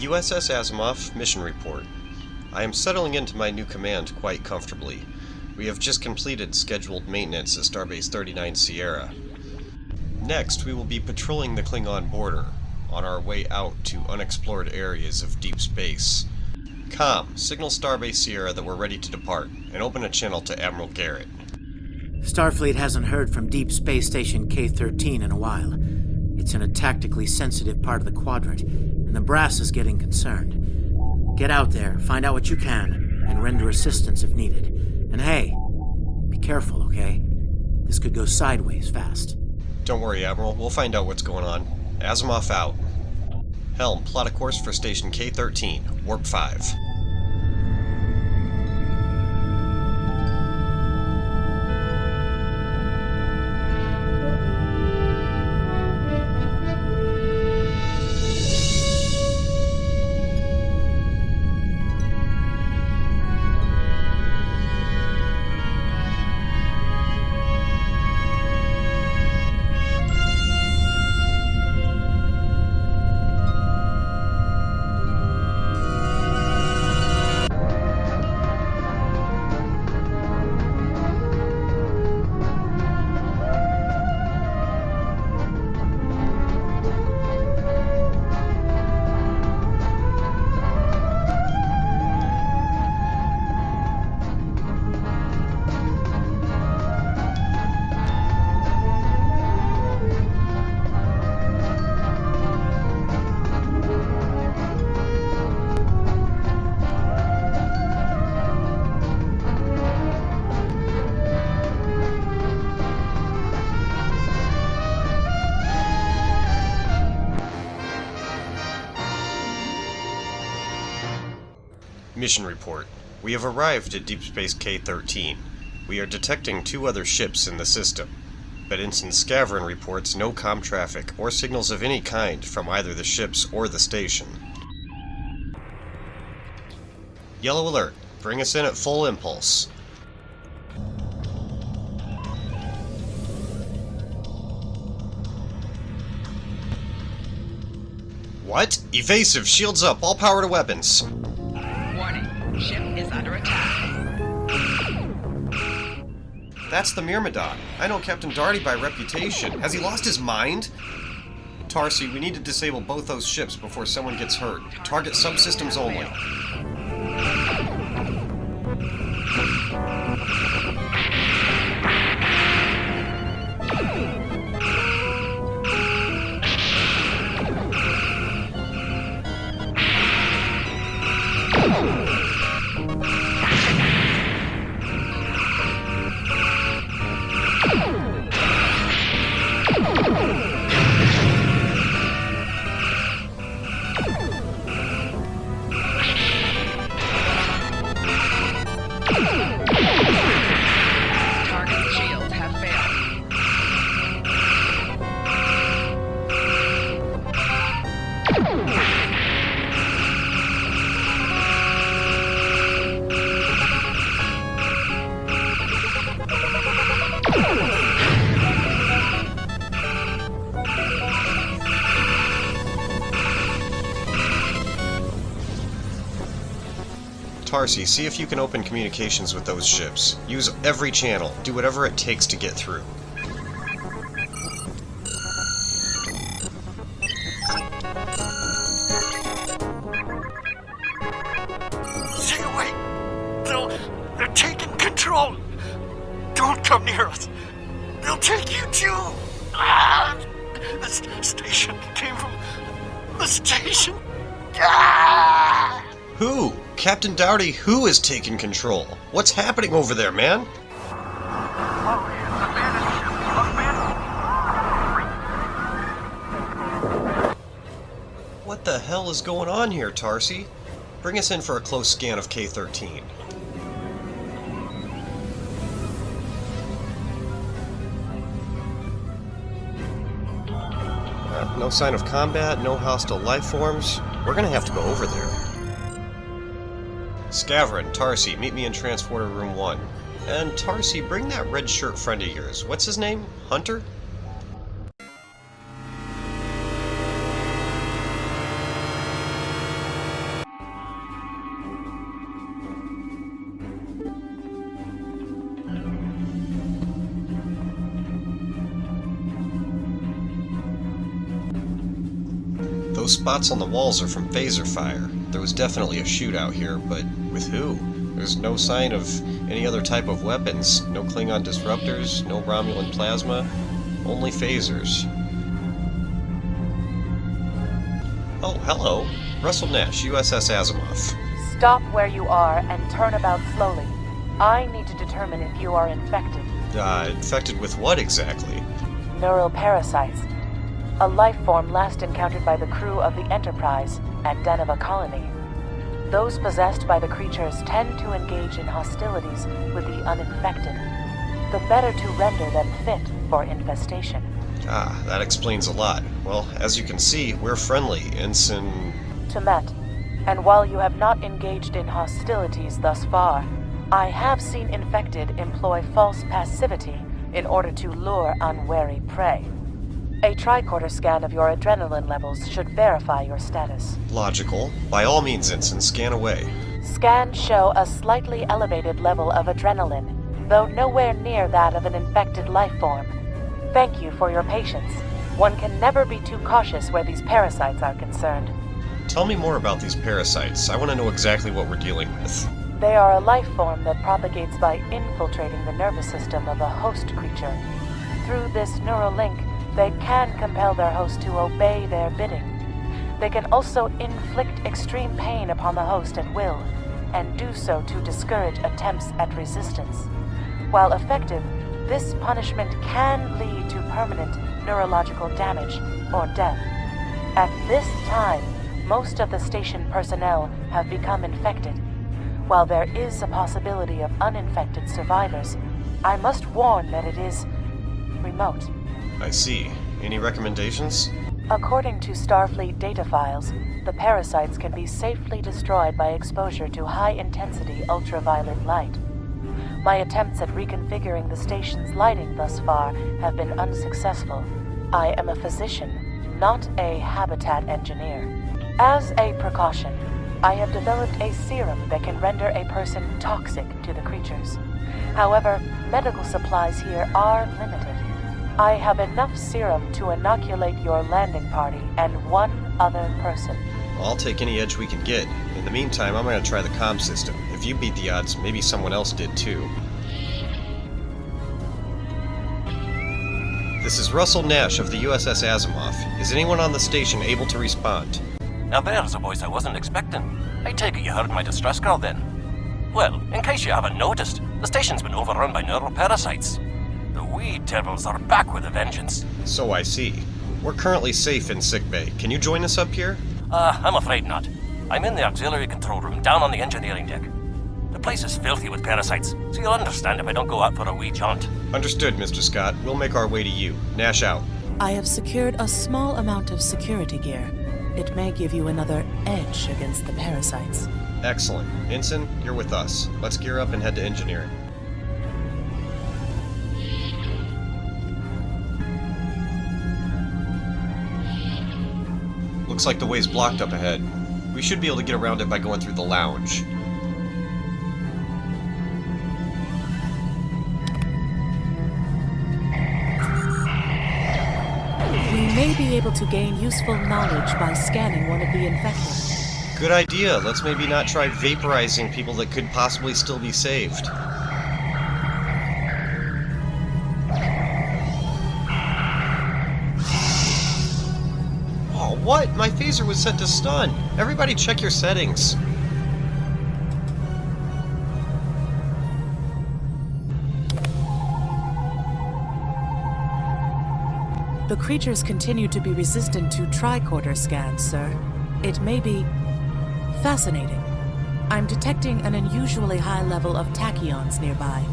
U.S.S Asimof, mission report. I am settling into my new command quite comfortably. We have just completed scheduled maintenance at Starbase 39 Sierra. Next, we will be patrolling the Klingon border, on our way out to unexplored areas of deep space. Signal Starbase Sierra that we're ready to depart, and open a channel to Admiral Garrett. Starfleet hasn't heard from Deep Space Station K-13 in a while. It's in a tactically sensitive part of the quadrant, and the brass is getting concerned. Get out there, find out what you can, and render assistance if needed. And hey, be careful, okay? This could go sideways fast. Don't worry, Admiral. We'll find out what's going on. Asimov out. Helm, plot a course for Station K-13, Warp 5. Mission report. We have arrived at Deep Space K-13. We are detecting 2 other ships in the system, but Ensign Skavron reports no comm traffic or signals of any kind from either the ships or the station. Yellow alert. Bring us in at full impulse. What? Evasive! Shields up! All power to weapons! Ship is under attack. That's the Myrmidon. I know Captain Darty by reputation. Has he lost his mind? Tarsi, we need to disable both those ships before someone gets hurt. Target subsystems only. Tarsi, see if you can open communications with those ships. Use every channel. Do whatever it takes to get through. Stay away! They're taking control! Don't come near us! They'll take you too! The station came from the station! Who? Captain Doughty, who is taking control? What's happening over there, man? What the hell is going on here, Tarsi? Bring us in for a close scan of K-13. No sign of combat, no hostile life forms. We're gonna have to go over there. Skavron, Tarsi, meet me in Transporter Room 1. And Tarsi, bring that red shirt friend of yours. What's his name? Hunter? Those spots on the walls are from phaser fire. There was definitely a shootout here, but with who? There's no sign of any other type of weapons. No Klingon disruptors, no Romulan plasma, only phasers. Oh, hello. Russell Nash, U.S.S Asimof. Stop where you are and turn about slowly. I need to determine if you are infected. Infected with what exactly? Neural parasites. A life form last encountered by the crew of the Enterprise at Deneva Colony. Those possessed by the creatures tend to engage in hostilities with the uninfected, the better to render them fit for infestation. Ah, that explains a lot. Well, as you can see, we're friendly, Ensign... Temet, and while you have not engaged in hostilities thus far, I have seen infected employ false passivity in order to lure unwary prey. A tricorder scan of your adrenaline levels should verify your status. Logical. By all means, Ensign, scan away. Scans show a slightly elevated level of adrenaline, though nowhere near that of an infected life form. Thank you for your patience. One can never be too cautious where these parasites are concerned. Tell me more about these parasites. I want to know exactly what we're dealing with. They are a life form that propagates by infiltrating the nervous system of a host creature. Through this neural link, they can compel their host to obey their bidding. They can also inflict extreme pain upon the host at will, and do so to discourage attempts at resistance. While effective, this punishment can lead to permanent neurological damage or death. At this time, most of the station personnel have become infected. While there is a possibility of uninfected survivors, I must warn that it is remote. I see. Any recommendations? According to Starfleet data files, the parasites can be safely destroyed by exposure to high-intensity ultraviolet light. My attempts at reconfiguring the station's lighting thus far have been unsuccessful. I am a physician, not a habitat engineer. As a precaution, I have developed a serum that can render a person toxic to the creatures. However, medical supplies here are limited. I have enough serum to inoculate your landing party and one other person. I'll take any edge we can get. In the meantime, I'm going to try the comm system. If you beat the odds, maybe someone else did too. This is Russell Nash of the U.S.S Asimof. Is anyone on the station able to respond? Now there's a voice I wasn't expecting. I take it you heard my distress call then? Well, in case you haven't noticed, the station's been overrun by neural parasites. The wee devils are back with a vengeance. So I see. We're currently safe in sickbay. Can you join us up here? I'm afraid not. I'm in the auxiliary control room down on the engineering deck. The place is filthy with parasites, so you'll understand if I don't go out for a wee jaunt. Understood, Mr. Scott. We'll make our way to you. Nash out. I have secured a small amount of security gear. It may give you another edge against the parasites. Excellent. Ensign, you're with us. Let's gear up and head to engineering. Looks like the way's blocked up ahead. We should be able to get around it by going through the lounge. We may be able to gain useful knowledge by scanning one of the infected. Good idea. Let's maybe not try vaporizing people that could possibly still be saved. Oh, what? My phaser was set to stun. Everybody check your settings. The creatures continue to be resistant to tricorder scans, sir. It may be fascinating. I'm detecting an unusually high level of tachyons nearby.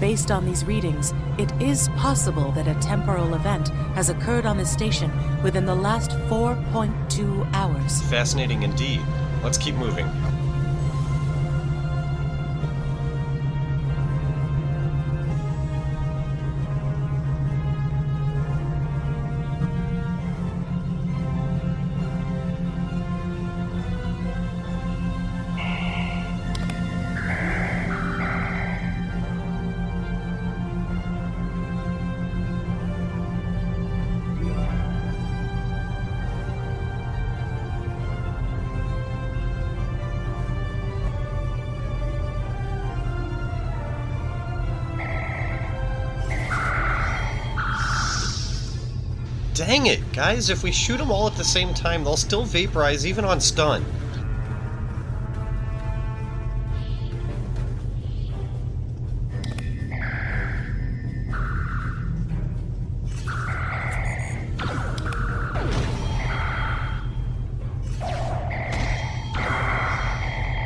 Based on these readings, it is possible that a temporal event has occurred on the station within the last 4.2 hours. Fascinating indeed. Let's keep moving. Dang it, guys, if we shoot them all at the same time, they'll still vaporize even on stun.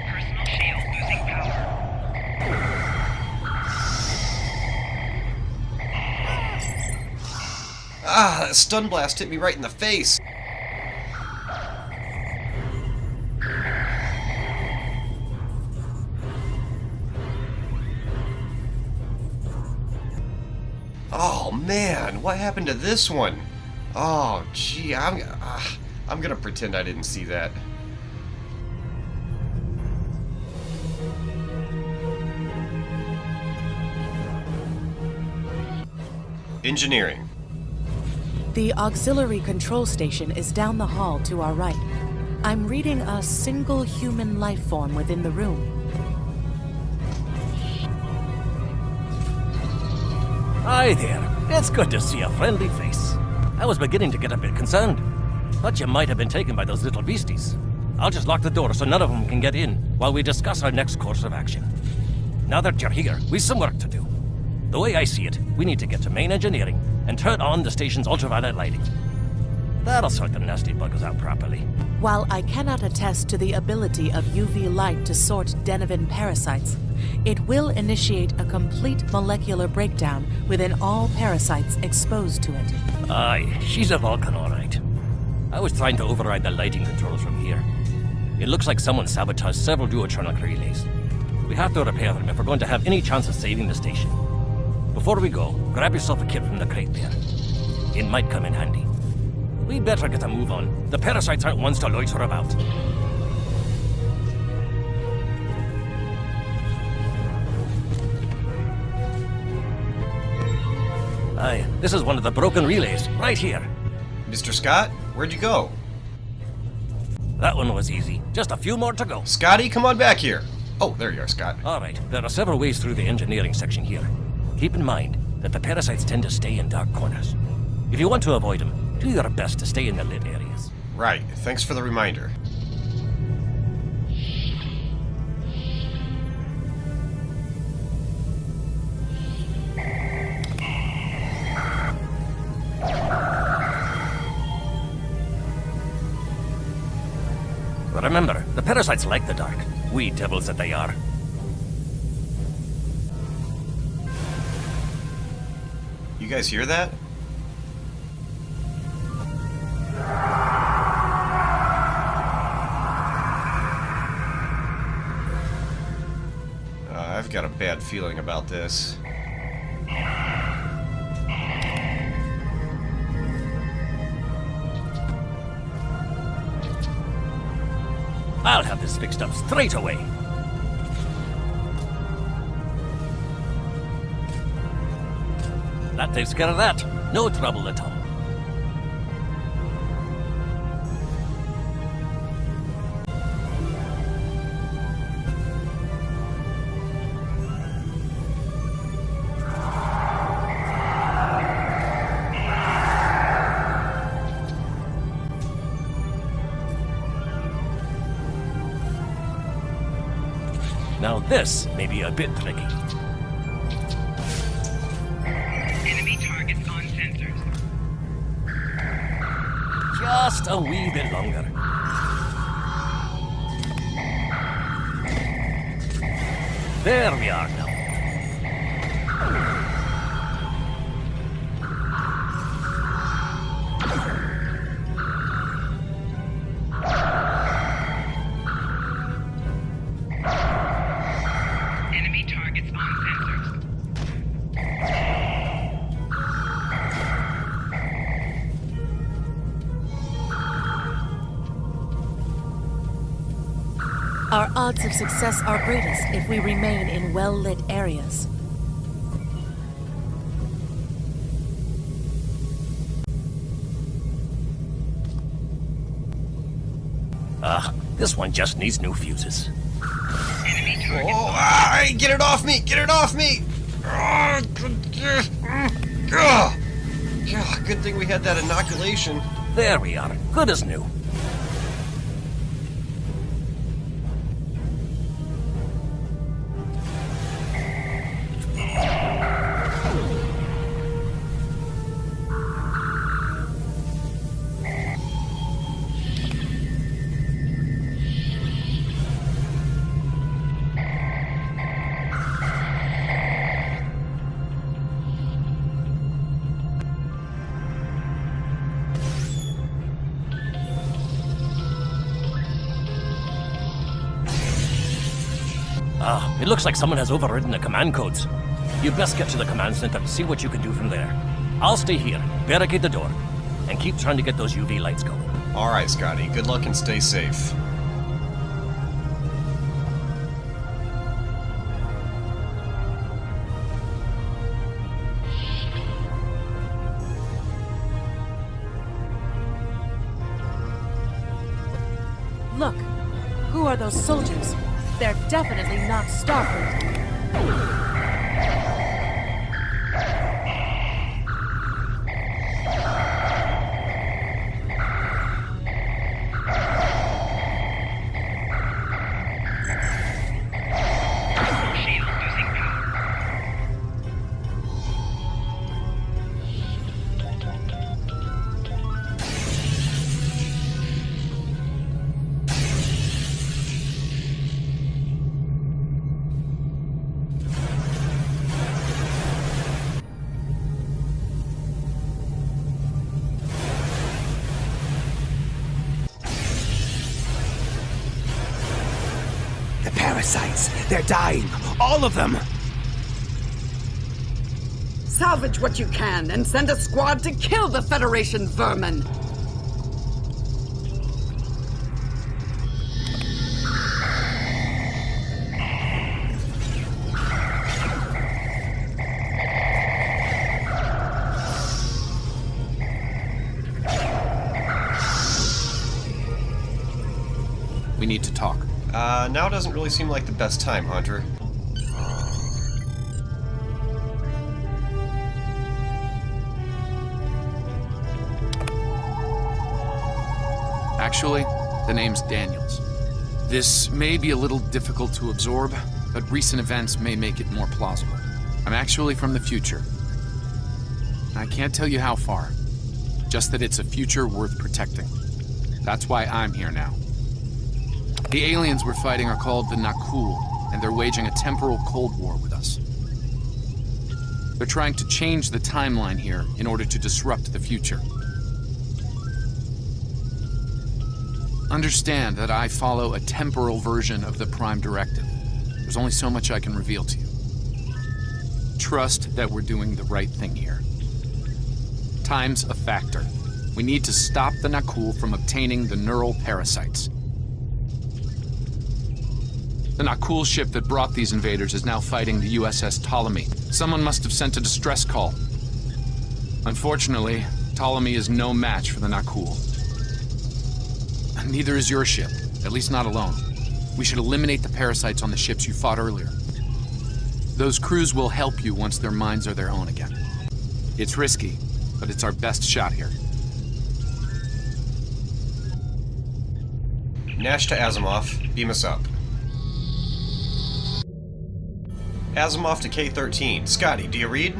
Personal shield losing power. Ah, that stun blast hit me right in the face. Oh man, what happened to this one? Oh gee, I'm gonna pretend I didn't see that. Engineering. The auxiliary control station is down the hall to our right. I'm reading a single human life form within the room. Hi there. It's good to see a friendly face. I was beginning to get a bit concerned. Thought you might have been taken by those little beasties. I'll just lock the door so none of them can get in while we discuss our next course of action. Now that you're here, we've some work to do. The way I see it, we need to get to main engineering and turn on the station's ultraviolet lighting. That'll sort the nasty buggers out properly. While I cannot attest to the ability of UV light to sort Denivan parasites, it will initiate a complete molecular breakdown within all parasites exposed to it. Aye, she's a Vulcan, all right. I was trying to override the lighting controls from here. It looks like someone sabotaged several duotronic relays. We have to repair them if we're going to have any chance of saving the station. Before we go, grab yourself a kit from the crate there. It might come in handy. We'd better get a move on. The parasites aren't ones to loiter about. Aye, this is one of the broken relays, right here. Mr. Scott, where'd you go? That one was easy. Just a few more to go. Scotty, come on back here. Oh, there you are, Scott. All right, there are several ways through the engineering section here. Keep in mind that the parasites tend to stay in dark corners. If you want to avoid them, do your best to stay in the lit areas. Right, thanks for the reminder. Remember, the parasites like the dark. We devils that they are. You guys hear that? I've got a bad feeling about this. I'll have this fixed up straight away. That takes care of that. No trouble at all. Now this may be a bit tricky. Enemy targets on sensors. Just a wee bit longer. There we are now. Enemy targets on sensors. Our odds of success are greatest if we remain in well-lit areas. This one just needs new fuses. Enemy targets Oh, get it off me! Get it off me! Yeah, good thing we had that inoculation. There we are. Good as new. It looks like someone has overridden the command codes. You best get to the command center and see what you can do from there. I'll stay here, barricade the door, and keep trying to get those UV lights going. Alright, Scotty. Good luck and stay safe. Look, who are those soldiers? They're definitely not Starfleet. Shield losing power. The parasites, they're dying. All of them! Salvage what you can and send a squad to kill the Federation vermin. We need to talk. Now doesn't really seem like the best time, Hunter. Actually, the name's Daniels. This may be a little difficult to absorb, but recent events may make it more plausible. I'm actually from the future. I can't tell you how far, just that it's a future worth protecting. That's why I'm here now. The aliens we're fighting are called the Nakul, and they're waging a temporal Cold War with us. They're trying to change the timeline here in order to disrupt the future. Understand that I follow a temporal version of the Prime Directive. There's only so much I can reveal to you. Trust that we're doing the right thing here. Time's a factor. We need to stop the Nakul from obtaining the neural parasites. The Nakul ship that brought these invaders is now fighting the U.S.S Ptolemy. Someone must have sent a distress call. Unfortunately, Ptolemy is no match for the Nakul. Neither is your ship, at least not alone. We should eliminate the parasites on the ships you fought earlier. Those crews will help you once their minds are their own again. It's risky, but it's our best shot here. Nash to Asimov, beam us up. Asimov to K-13. Scotty, do you read?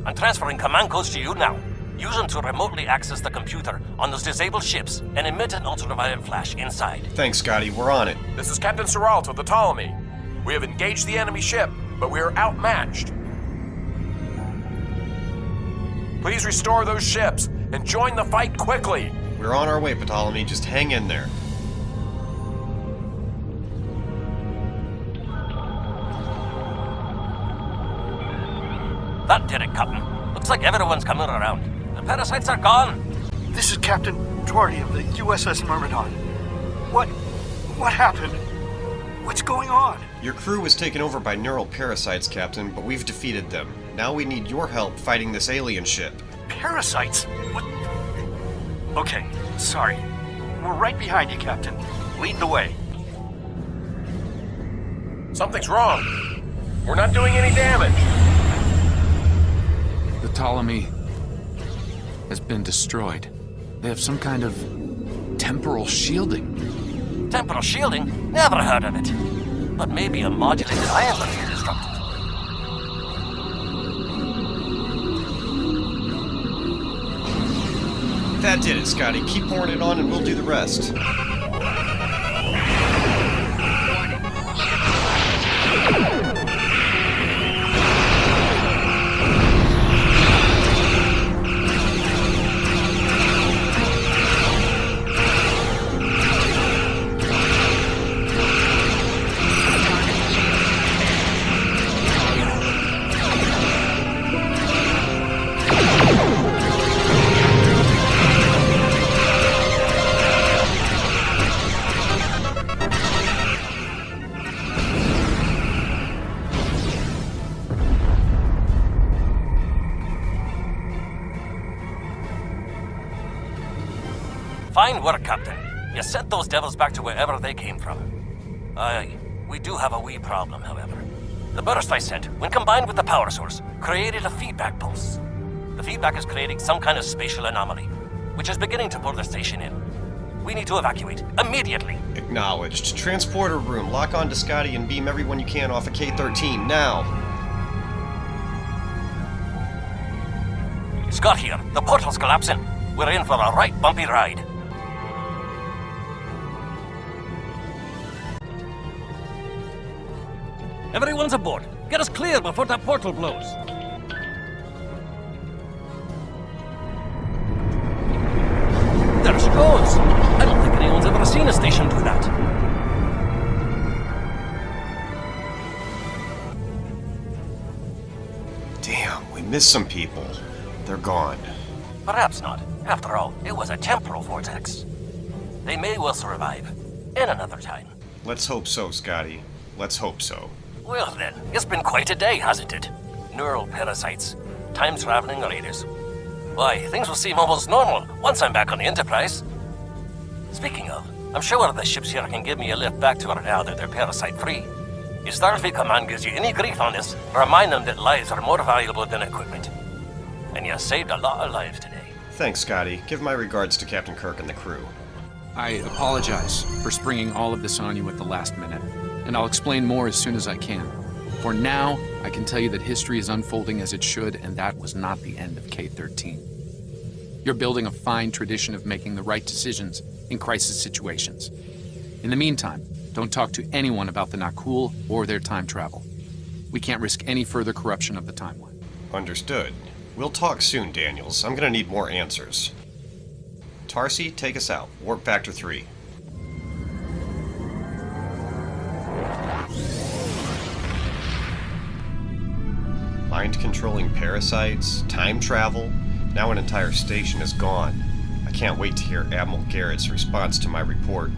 I'm transferring command codes to you now. Use them to remotely access the computer on those disabled ships and emit an ultraviolet flash inside. Thanks, Scotty. We're on it. This is Captain Seralt of the Ptolemy. We have engaged the enemy ship, but we are outmatched. Please restore those ships and join the fight quickly. We're on our way, Ptolemy. Just hang in there. That did it, Captain. Looks like everyone's coming around. The parasites are gone. This is Captain Doherty of the U.S.S Myrmidon. What happened? What's going on? Your crew was taken over by neural parasites, Captain, but we've defeated them. Now we need your help fighting this alien ship. Parasites? What? Okay, sorry. We're right behind you, Captain. Lead the way. Something's wrong. We're not doing any damage. The Ptolemy... has been destroyed. They have some kind of temporal shielding. Temporal shielding? Never heard of it. But maybe a modulated ion will be destructive. That did it, Scotty. Keep pouring it on and we'll do the rest. Fine work, Captain. You sent those devils back to wherever they came from. Aye, we do have a wee problem, however. The burst I sent, when combined with the power source, created a feedback pulse. The feedback is creating some kind of spatial anomaly, which is beginning to pull the station in. We need to evacuate, immediately. Acknowledged. Transporter room. Lock on to Scotty and beam everyone you can off of K-13, now! Scott here. The portal's collapsing. We're in for a right bumpy ride. Everyone's aboard. Get us clear before that portal blows. There she goes. I don't think anyone's ever seen a station do that. Damn, we missed some people. They're gone. Perhaps not. After all, it was a temporal vortex. They may well survive. In another time. Let's hope so, Scotty. Let's hope so. Well then, it's been quite a day, hasn't it? Neural parasites, time-traveling raiders. Why, things will seem almost normal once I'm back on the Enterprise. Speaking of, I'm sure the ships here can give me a lift back to her now that they're parasite-free. If Starfleet Command gives you any grief on this, remind them that lives are more valuable than equipment. And you saved a lot of lives today. Thanks, Scotty. Give my regards to Captain Kirk and the crew. I apologize for springing all of this on you at the last minute, and I'll explain more as soon as I can. For now, I can tell you that history is unfolding as it should, and that was not the end of K-13. You're building a fine tradition of making the right decisions in crisis situations. In the meantime, don't talk to anyone about the Nakul or their time travel. We can't risk any further corruption of the timeline. Understood. We'll talk soon, Daniels. I'm gonna need more answers. Tarsi, take us out. Warp Factor 3. Mind-controlling parasites, time travel. Now an entire station is gone. I can't wait to hear Admiral Garrett's response to my report.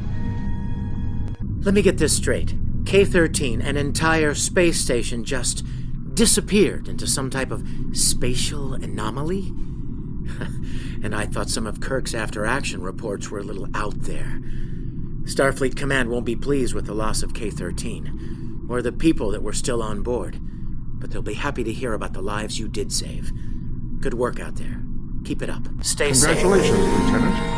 Let me get this straight. K-13, an entire space station, just disappeared into some type of spatial anomaly? And I thought some of Kirk's after-action reports were a little out there. Starfleet Command won't be pleased with the loss of K-13, or the people that were still on board, but they'll be happy to hear about the lives you did save. Good work out there. Keep it up. Stay safe. Congratulations, Lieutenant.